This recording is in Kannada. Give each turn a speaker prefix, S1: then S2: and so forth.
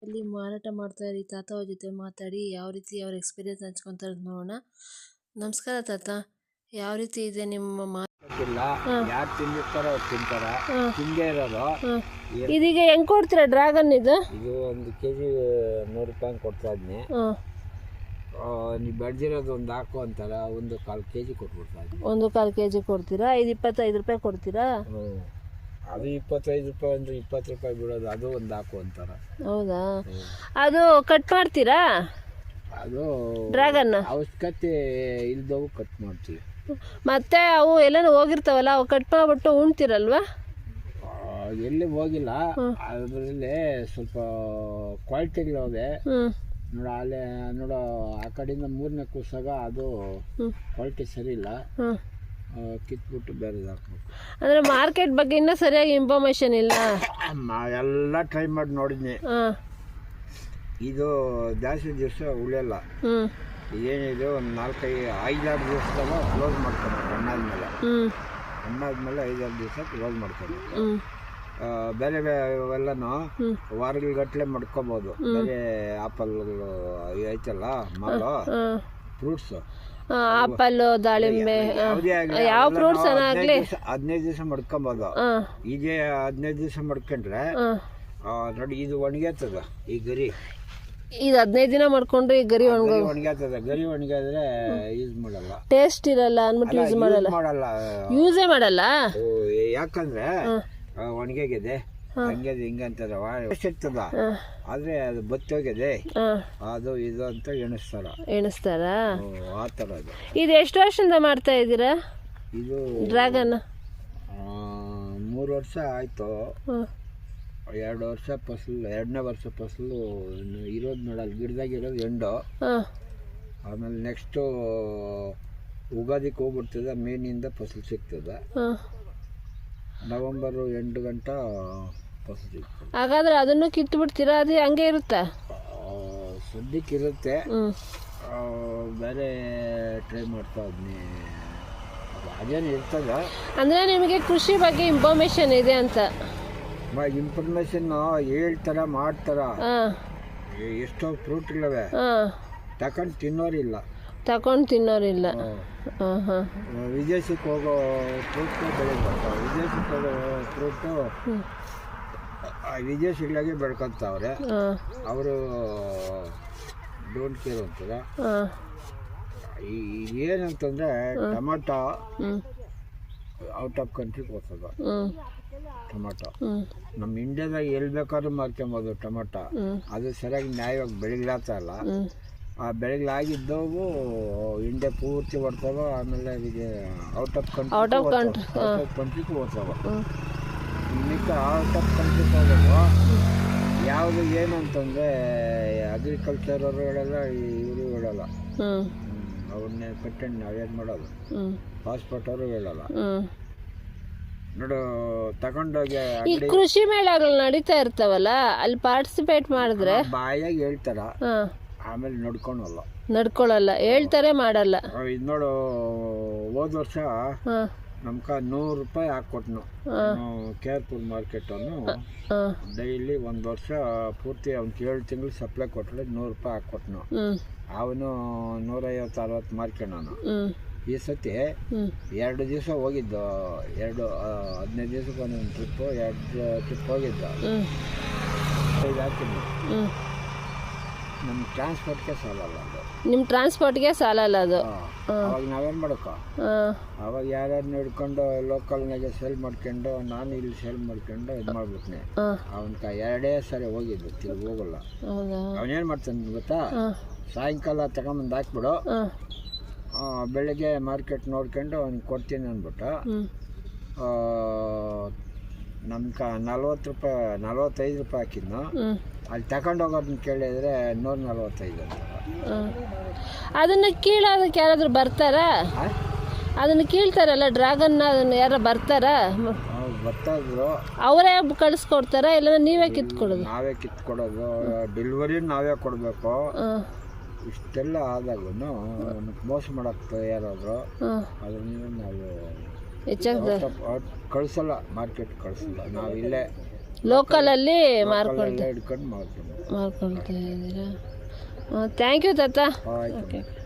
S1: ಅಲ್ಲಿ ಮಾರಾಟ ಮಾಡ್ತಾ ಈ ತಾತ ಅವ್ರ ಜೊತೆ ಮಾತಾಡಿ ಯಾವ ರೀತಿ ಅವ್ರ ಎಕ್ಸ್ಪೀರಿಯನ್ಸ್ ಹಂಚ್ಕೊಂತಾರೆ ನೋಡೋಣ. ನಮಸ್ಕಾರ ತಾತ, ಯಾವ ರೀತಿ ಇದೆ ನಿಮ್ಮ
S2: ಯಾರು ತಿಂದಿರ್ತಾರೋ ಅವ್ರು ತಿಂತಾರ, ತಿಂದೇ ಇರೋದು.
S1: ಇದೀಗ ಹೆಂಗ್ ಕೊಡ್ತೀರಾ ಡ್ರ್ಯಾಗನ್? ಇದು
S2: ಒಂದು ಕೆಜಿ 100 ರೂಪಾಯಿ ಕೊಡ್ತಾ ಇದ್ನಿ. ನೀವು ಬೆಳೆದಿರೋದು ಒಂದು ಹಾಕು ಅಂತಾರ, 1/4 ಕೆಜಿ ಕೊಟ್ಬಿಡ್ತಾ ಇದ್ನಿ.
S1: 1/4 ಕೆಜಿ ಕೊಡ್ತೀರಾ? ಇದು 25 ರೂಪಾಯಿ ಕೊಡ್ತೀರಾ?
S2: ಅದು 25 ರೂಪಾಯಿ ಅಂದ್ರೆ 20 ರೂಪಾಯಿ ಬಿಡೋದು, ಅದು ಒಂದು ಹಾಕು ಅಂತಾರ.
S1: ಹೌದಾ? ಅದು ಕಟ್ ಮಾಡ್ತೀರಾ?
S2: ಅದು
S1: ಡ್ರ್ಯಾಗನ್
S2: ಅವಶ್ಯಕತೆ ಇಲ್ದವು ಕಟ್ ಮಾಡ್ತೀವಿ.
S1: ಮತ್ತೆ ಅವು ಎಲ್ಲಾನು ಹೋಗಿರ್ತಾವಲ್ಲ, ಅವು ಕಟ್ ಮಾಡ್ಬಿಟ್ಟು ಉಣ್ತೀರಲ್ವಾ?
S2: ಎಲ್ಲಿ ಹೋಗಿಲ್ಲ, ಅದರಲ್ಲಿ ಸ್ವಲ್ಪ ಕ್ವಾಲಿಟಿಗಳಿವೆ. ನೋಡ ಅಲ್ಲೇ ನೋಡೋ ಆ ಕಡೆಯಿಂದ 3ನೇ ಕೂಸಾಗ ಅದು ಕ್ವಾಲಿಟಿ ಸರಿ ಇಲ್ಲ, ಕಿತ್ಬಿಟ್ಟು ಬೇರೆದು ಹಾಕ್ಬೇಕು.
S1: ಅಂದ್ರೆ ಮಾರ್ಕೆಟ್ ಬಗ್ಗೆ ಇನ್ನೂ ಸರಿಯಾಗಿ ಇನ್ಫಾರ್ಮೇಶನ್ ಇಲ್ಲ.
S2: ಎಲ್ಲ ಟ್ರೈ ಮಾಡಿ ನೋಡಿದ್ನಿ, ಇದು ಜಾಸ್ತಿ ದಿವಸ ಉಳಿಯಲ್ಲ. ಏನಿದೆ ಒಂದು 4-5-6 ದಿವಸದಾಗ ಕ್ಲೋಸ್ ಮಾಡ್ಕೊಬೇಕು. ಹಣ್ಣಾದ್ಮೇಲೆ 5-6 ದಿವಸ ಕ್ಲೋಸ್ ಮಾಡ್ಕೊಬೇಕು. ಬೇರೆ ಇವೆಲ್ಲನೂ ವಾರಗಟ್ಟಲೆ ಮಾಡ್ಕೊಬೋದು. ಬೇರೆ ಆಪಲ್ಗಳು ಐತಲ್ಲ, ಮಾಲು ಫ್ರೂಟ್ಸ್,
S1: ಆಪಲ್, ದಾಳಿಂಬೆ, ಯಾವ ಫ್ರೂಟ್ಸ್ ಆಗಲಿ
S2: 15 ದಿವಸ ಮಡ್ಕೊಬೋದು. ಈಗ 15 ದಿವಸ ಮಡ್ಕೊಂಡ್ರೆ ನೋಡಿ ಇದು ಒಣಗ್ಯಾತದ. ಈ ಗರಿ
S1: ಇದು 15 ದಿನ ಮಾಡ್ಕೊಂಡ್ರೆ ಈ ಗರಿ
S2: ಒಣಗ್ಯಾತದ. ಗರಿ ಒಣಗಾದ್ರೆ ಯೂಸ್ ಮಾಡಲ್ಲ,
S1: ಟೇಸ್ಟ್ ಇರಲ್ಲ ಅಂದ್ಬಿಟ್ಟು ಯೂಸ್ ಯೂಸೇ ಮಾಡಲ್ಲ.
S2: ಯಾಕಂದ್ರೆ ಒಣಗಾಗಿದೆ, ಹಂಗೆ ಹಿಂಗೆ ಅಂತದ ಇರ್ತದ, ಆದ್ರೆ ಅದು ಬತ್ತೋಗಿದೆ, ಅದು ಇದು ಅಂತ ಎಣಿಸ್ತಾರ. ಆ ಥರ ಅದು.
S1: ಇದು ಎಷ್ಟು ವರ್ಷದಿಂದ ಮಾಡ್ತಾ ಇದ್ದೀರಾ
S2: ಇದು
S1: ಡ್ರ್ಯಾಗನ್?
S2: 3 ವರ್ಷ ಆಯ್ತು. 2 ವರ್ಷ ಫಸಲು, 2ನೇ ವರ್ಷ ಫಸಲು ಇರೋದು ನೋಡಲ್ಲ, ಗಿಡದಾಗಿರೋದು ಎಂಡು. ಆಮೇಲೆ ನೆಕ್ಸ್ಟು ಉಗಾದಿಗೆ ಹೋಗ್ಬಿಡ್ತದೆ, ಮೇನಿಂದ ಫಸಲು ಸಿಗ್ತದೆ. ನವೆಂಬರ್ ಎಂಡ್ ಗಂಟ ಫಸಲು ಸಿಗ್ತದೆ.
S1: ಹಾಗಾದ್ರೆ ಅದನ್ನು ಕಿತ್ತು ಬಿಡ್ತೀರಾ? ಅದು ಹಂಗೆ ಇರುತ್ತಾ?
S2: ಸದ್ಯಕ್ಕೆ ಇರುತ್ತೆ, ಬೇರೆ ಟ್ರೈ ಮಾಡ್ತಾ ಇದ್ನಿ, ಅದೇನು ಇರ್ತದ.
S1: ಅಂದರೆ ನಿಮಗೆ ಕೃಷಿ ಬಗ್ಗೆ ಇನ್ಫಾರ್ಮೇಶನ್ ಇದೆ ಅಂತ?
S2: ಇನ್ಫಾರ್ಮೇಶನ್ ಹೇಳ್ತಾರ, ಮಾಡ್ತಾರ. ಎಷ್ಟೋ ಫ್ರೂಟ್ಗಳಿವೆ, ತಗೊಂಡು ತಿನ್ನೋರಿಲ್ಲ. ವಿದೇಶಕ್ಕೆ ಹೋಗೋ ಫ್ರೂಟ್ ಬೆಳೆಗೆ ಬರ್ತಾವೆ. ವಿದೇಶಕ್ಕೆ ಹೋಗೋ ಫ್ರೂಟು ವಿದೇಶಿಗಳಾಗೆ ಬೆಳ್ಕೊತಾವ್ರೆ. ಅವರು ಡೋಂಟ್ ಕೇರ್ ಅಂತಾರ. ಏನಂತಂದರೆ ಟೊಮಾಟೊ ಔಟ್ ಆಫ್ ಕಂಟ್ರಿಗೆ ಹೋಗ್ತದ. ಟೊಮಾಟೊ ನಮ್ಮ ಇಂಡಿಯಾದಾಗ ಎಲ್ಲಿ ಬೇಕಾದ್ರೂ ಮಾರ್ಕೊಬೋದು ಟೊಮಾಟೊ. ಅದು ಸರಿಯಾಗಿ ನ್ಯಾಯವಾಗಿ ಬೆಳೆಗ್ಲಾತಲ್ಲ. ಆ ಬೆಳೆಗಳಾಗಿದ್ದವು ಇಂಡಿಯಾ ಪೂರ್ತಿ ಬರ್ತವೆ. ಆಮೇಲೆ ಅದಕ್ಕೆ ಔಟ್ ಆಫ್ ಕಂಟ್ರಿಗೆ ಹೋಗ್ತಾವೆ. ಮಿಕ್ಕ ಔಟ್ ಆಫ್ ಕಂಟ್ರಿಗೆ ಹೋಗೋದು ಯಾವುದು ಏನಂತಂದರೆ ಅಗ್ರಿಕಲ್ಚರ್ ಅವರು ಹೇಳಲ್ಲ, ಇವರು ಹೇಳಲ್ಲ. ಅವ್ರನ್ನೇ ಕಟ್ಟಂಡು ನಾವೇನು ಮಾಡೋದು, ಪಾಸ್ಪೋರ್ಟ್ ಅವರು ಹೇಳಲ್ಲ. ನೋಡು ತಗೊಂಡೋಗಿ
S1: ಈ ಕೃಷಿ ಮೇಳಗಳು ನಡೀತಾ ಇರ್ತಾವಲ್ಲ, ಅಲ್ಲಿ ಪಾರ್ಟಿಸಿಪೇಟ್ ಮಾಡಿದ್ರೆ
S2: ಬಾಯಾಗಿ ಹೇಳ್ತಾರ, ಆಮೇಲೆ
S1: ನಡ್ಕೊಳ್ಳಲ್ಲ, ಹೇಳ್ತಾರೆ ಮಾಡಲ್ಲ.
S2: ಇದು ನೋಡು, ಹೋದ ವರ್ಷ ನಮ್ಗೆ 100 ರೂಪಾಯಿ ಹಾಕ್ಕೊಟ್ನು. ಕೇರ್ಪುರ್ ಮಾರ್ಕೆಟ್ ಅವನು ಡೈಲಿ 1 ವರ್ಷ ಪೂರ್ತಿ ಅವ್ನು 7 ತಿಂಗಳು ಸಪ್ಲೈ ಕೊಟ್ಟರೆ 100 ರೂಪಾಯಿ ಹಾಕ್ಕೊಟ್ನು. ಅವನು 150-60 ಮಾರ್ಕೊಂಡವನು. ಈ ಸತಿ 2 ದಿವಸ ಹೋಗಿದ್ದು, 15 ದಿವಸಕ್ಕೆ ಒಂದೊಂದು ಟ್ರಿಪ್ಪು, 2 ಟ್ರಿಪ್ ಹೋಗಿದ್ದು. ಹಾಕಿದ್ವಿ. ನಮ್ಮ ಟ್ರಾನ್ಸ್ಪೋರ್ಟ್ಗೆ ಸಾಲಲ್ಲ ಅದು.
S1: ನಿಮ್ಮ ಟ್ರಾನ್ಸ್ಪೋರ್ಟ್ಗೆ ಸಾಲಲ್ಲ ಅದು.
S2: ಅವಾಗ ನಾವೇನು ಮಾಡೋಕ್ಕ, ಅವಾಗ ಯಾರ್ಯಾರನ್ನ ಹಿಡ್ಕೊಂಡು ಲೋಕಲ್ನಾಗೆ ಸೇಲ್ ಮಾಡ್ಕೊಂಡು, ನಾನು ಇಲ್ಲಿ ಸೇಲ್ ಮಾಡ್ಕೊಂಡು ಇದು ಮಾಡ್ಬಿಟ್ನೆ. ಅವನ್ಕ 2 ಸರಿ ಹೋಗಿದ್ದು, ತಿರುಗಿ ಹೋಗಲ್ಲ. ಅವನೇನು ಮಾಡ್ತಾನೆ ಗೊತ್ತಾ, ಸಾಯಂಕಾಲ ತಗೊಂಬಂದು ಹಾಕ್ಬಿಡು, ಬೆಳಗ್ಗೆ ಮಾರ್ಕೆಟ್ ನೋಡ್ಕೊಂಡು ಅವ್ನಿಗೆ ಕೊಡ್ತೀನಿ ಅಂದ್ಬಿಟ್ಟು ನಮ್ಗೆ 45 ರೂಪಾಯಿ ಹಾಕಿದ್ನು. ಅಲ್ಲಿ ತಗೊಂಡು ಹೋಗೋದನ್ನ ಕೇಳಿದರೆ 145 ಅಂತ.
S1: ಅದನ್ನು ಕೀಳೋದಕ್ಕೆ ಯಾರಾದರೂ ಬರ್ತಾರಾ? ಅದನ್ನು ಕೀಳ್ತಾರಲ್ಲ ಡ್ರ್ಯಾಗನ್ನ, ಅದನ್ನು ಯಾರು ಬರ್ತಾರಾ?
S2: ಬರ್ತಾಯಿದ್ರು. ಅವರೇ
S1: ಕಳಿಸ್ಕೊಡ್ತಾರಾ ಇಲ್ಲ ನೀವೇ ಕಿತ್ಕೊಡೋದು?
S2: ನಾವೇ ಕಿತ್ಕೊಡೋದು, ಡೆಲಿವರಿ ನಾವೇ ಕೊಡಬೇಕು. ಇಷ್ಟೆಲ್ಲ ಆದಾಗೂ ನಮಗೆ ಮೋಸ ಮಾಡೋಕ್ಕೆ ಯಾರಾದರೂ ಅದರಿಂದ ನಾವು ಹೆಚ್ಚಾಗಿ ಕಳಿಸಲ್ಲ, ಮಾರ್ಕೆಟ್ ಕಳಿಸಲ್ಲ. ನಾವು ಇಲ್ಲೇ
S1: ಲೋಕಲಲ್ಲಿ
S2: ಎಲ್ಲ ಹಿಡ್ಕೊಂಡು ಮಾಡ್ಕೊಂಡು
S1: ಮಾರ್ಕೊಳ್ತಾ ಇದ್ದೀರಾ? ಥ್ಯಾಂಕ್ ಯು ತಾತ.
S2: ಆಯ್ತು.
S1: ಓಕೆ.